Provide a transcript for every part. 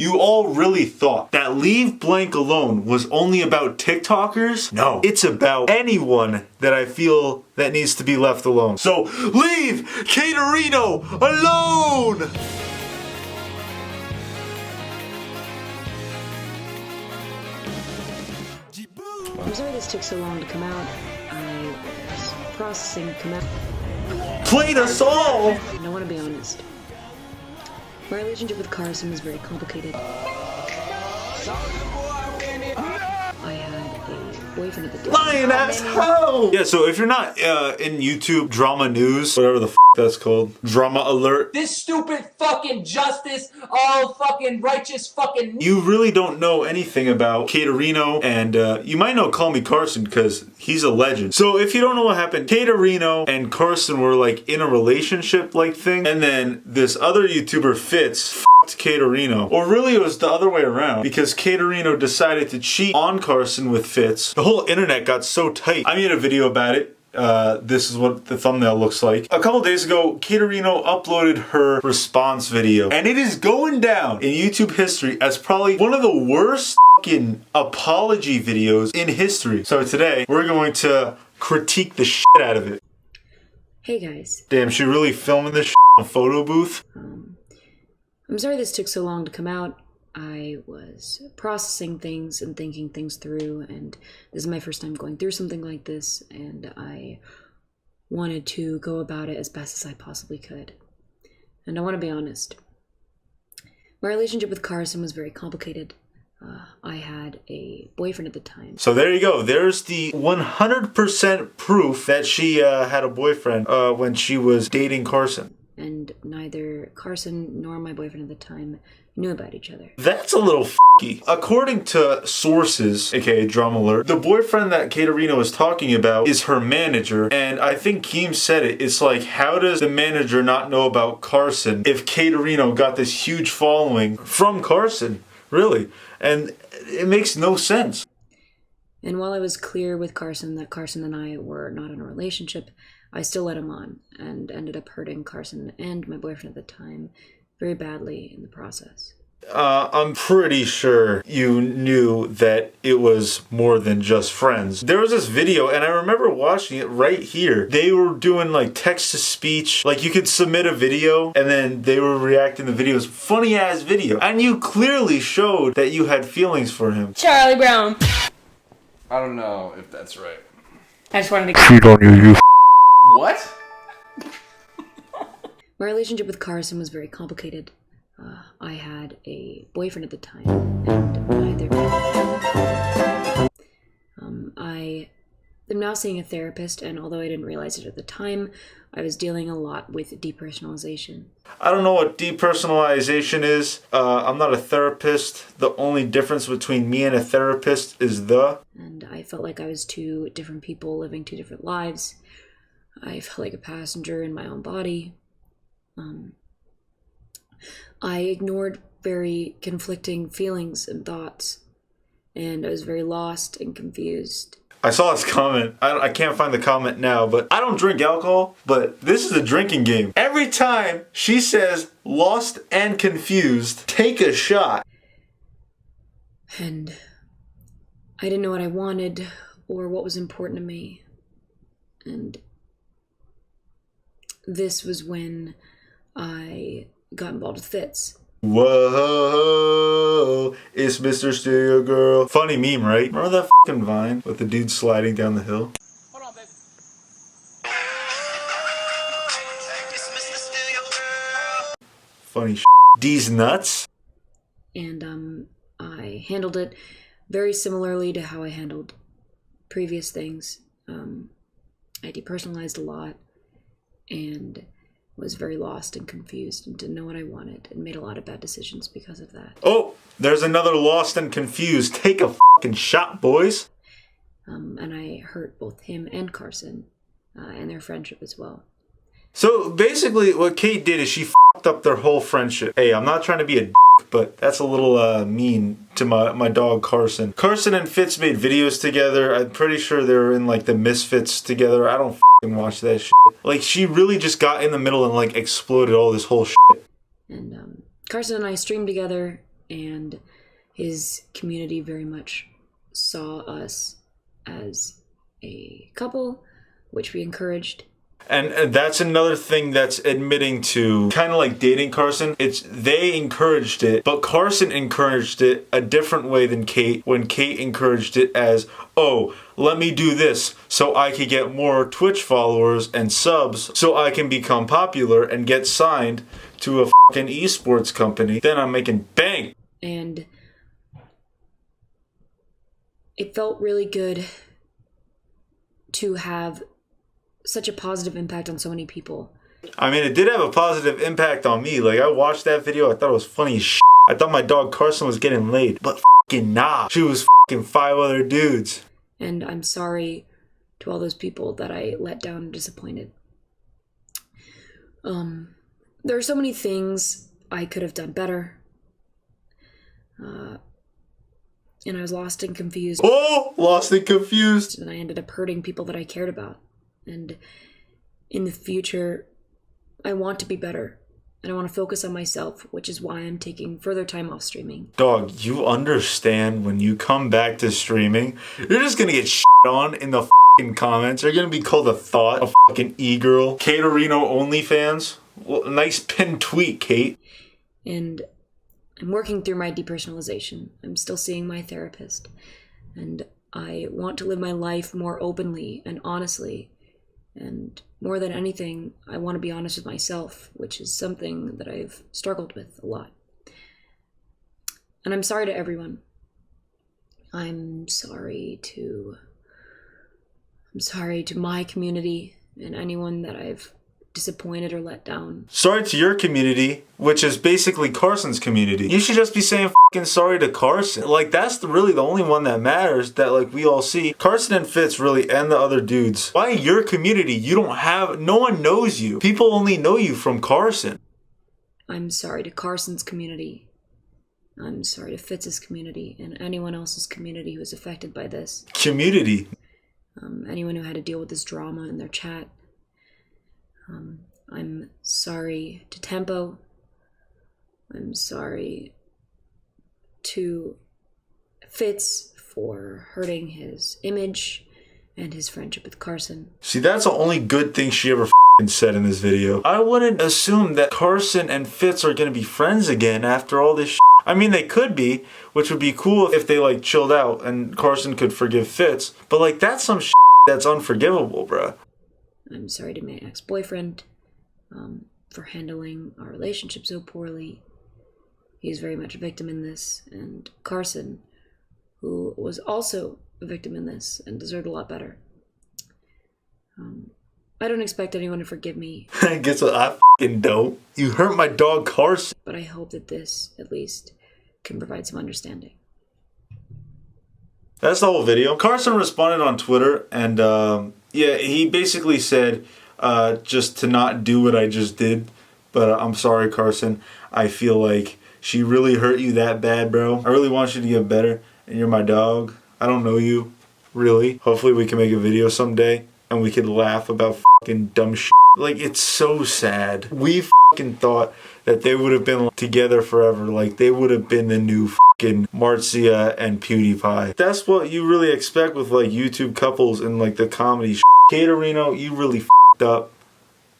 You all really thought that Leave Blank Alone was only about TikTokers? No, it's about anyone that I feel that needs to be left alone. So leave Katerino alone! I'm sorry this took so long to come out. I was processing come out. Played us all! And I want to be honest. My relationship with Carson was very complicated. I had a boyfriend at the time. Lying asshole! Yeah, so if you're not in YouTube drama news, whatever the f that's called, drama alert. This stupid fucking justice, all fucking righteous fucking... You really don't know anything about Katerino, and you might know Call Me Carson because he's a legend. So if you don't know what happened, Katerino and Carson were like in a relationship like thing, and then this other YouTuber Fitz f***ed Katerino. Or really it was the other way around, because Katerino decided to cheat on Carson with Fitz. The whole internet got so tight. I made a video about it. This is what the thumbnail looks like. A couple days ago, Katerino uploaded her response video, and it is going down in YouTube history as probably one of the worst fucking apology videos in history. So today, we're going to critique the shit out of it. Hey guys. Damn, she really filming this shit in a photo booth? I'm sorry this took so long to come out. I was processing things and thinking things through, and this is my first time going through something like this, and I wanted to go about it as best as I possibly could. And I want to be honest. My relationship with Carson was very complicated. I had a boyfriend at the time. So there you go. There's the 100% proof that she had a boyfriend when she was dating Carson. And neither Carson nor my boyfriend at the time knew about each other. That's a little f***y. According to sources, aka Drama Alert, the boyfriend that Katerino is talking about is her manager, and I think Keem said it. It's like, how does the manager not know about Carson if Katerino got this huge following from Carson? Really? And it makes no sense. And while I was clear with Carson that Carson and I were not in a relationship, I still led him on and ended up hurting Carson and my boyfriend at the time very badly in the process. I'm pretty sure you knew that it was more than just friends. There was this video, and I remember watching it right here. They were doing like text-to-speech. Like, you could submit a video, and then they were reacting to the videos. Funny-ass video. And you clearly showed that you had feelings for him. Charlie Brown. I don't know if that's right. I just wanted to Cheat on you. What? My relationship with Carson was very complicated. I had a boyfriend at the time, and neither... I am now seeing a therapist, and although I didn't realize it at the time, I was dealing a lot with depersonalization. I don't know what depersonalization is. I'm not a therapist. The only difference between me and a therapist is the... And I felt like I was two different people living two different lives. I felt like a passenger in my own body. I ignored very conflicting feelings and thoughts, and I was very lost and confused. I saw this comment. I can't find the comment now, but I don't drink alcohol, but this is a drinking game. Every time she says lost and confused, take a shot. And I didn't know what I wanted or what was important to me. And this was when I got involved with Fitz. Whoa, it's Mr. Stereo Girl. Funny meme, right? Remember that fucking Vine with the dude sliding down the hill? Hold on, babe. Funny D's nuts. And I handled it very similarly to how I handled previous things. I depersonalized a lot and was very lost and confused and didn't know what I wanted and made a lot of bad decisions because of that. Oh, there's another lost and confused. Take a fucking shot, boys. And I hurt both him and Carson and their friendship as well. So basically what Kate did is she fucked up their whole friendship. Hey, I'm not trying to be a but that's a little mean to my dog Carson. Carson and Fitz made videos together. I'm pretty sure they were in like the Misfits together. I don't fucking watch that shit. Like, she really just got in the middle and like exploded all this whole shit. And Carson and I streamed together and his community very much saw us as a couple, which we encouraged. And that's another thing that's admitting to kind of like dating Carson. It's they encouraged it, but Carson encouraged it a different way than Kate, when Kate encouraged it as, oh, let me do this so I can get more Twitch followers and subs so I can become popular and get signed to a fucking esports company. Then I'm making bank. And it felt really good to have such a positive impact on so many people. I mean, it did have a positive impact on me. Like, I watched that video, I thought it was funny as shit. I thought my dog Carson was getting laid, but fucking nah. She was fucking 5 other dudes. And I'm sorry to all those people that I let down and disappointed. There are so many things I could have done better. And I was lost and confused. Oh, lost and confused. And I ended up hurting people that I cared about. And in the future, I want to be better. And I want to focus on myself, which is why I'm taking further time off streaming. Dog, you understand when you come back to streaming, you're just gonna get shit on in the fucking comments. You're gonna be called a thought, a fucking e-girl. Katerino OnlyFans? Well, nice pinned tweet, Kate. And I'm working through my depersonalization. I'm still seeing my therapist. And I want to live my life more openly and honestly. And more than anything, I want to be honest with myself, which is something that I've struggled with a lot. And I'm sorry to everyone. I'm sorry to my community and anyone that I've disappointed or let down. Sorry to your community, which is basically Carson's community. You should just be saying fucking sorry to Carson. Like, that's really the only one that matters that, like, we all see. Carson and Fitz really, and the other dudes. Why your community? You don't have, no one knows you. People only know you from Carson. I'm sorry to Carson's community. I'm sorry to Fitz's community and anyone else's community who was affected by this. Community. Anyone who had to deal with this drama in their chat. I'm sorry to Tempo. I'm sorry to Fitz for hurting his image and his friendship with Carson. See, that's the only good thing she ever said in this video. I wouldn't assume that Carson and Fitz are gonna be friends again after all this. I mean, they could be, which would be cool if they, like, chilled out and Carson could forgive Fitz. But, like, that's some that's unforgivable, bruh. I'm sorry to my ex-boyfriend for handling our relationship so poorly. He's very much a victim in this. And Carson, who was also a victim in this and deserved a lot better. I don't expect anyone to forgive me. Guess what? I fucking don't. You hurt my dog Carson. But I hope that this, at least, can provide some understanding. That's the whole video. Carson responded on Twitter, and yeah, he basically said just to not do what I just did. But I'm sorry, Carson. I feel like she really hurt you that bad, bro. I really want you to get better, and you're my dog. I don't know you, really. Hopefully we can make a video someday, and we could laugh about fucking dumb shit. Like, it's so sad. We fucking thought that they would have been together forever. Like, they would have been the new fucking Marcia and PewDiePie. That's what you really expect with, like, YouTube couples and, like, the comedy shit. Katerino, you really fucked up.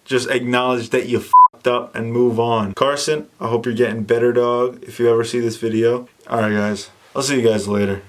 Just acknowledge that you fucked up and move on. Carson, I hope you're getting better, dog, if you ever see this video. Alright, guys. I'll see you guys later.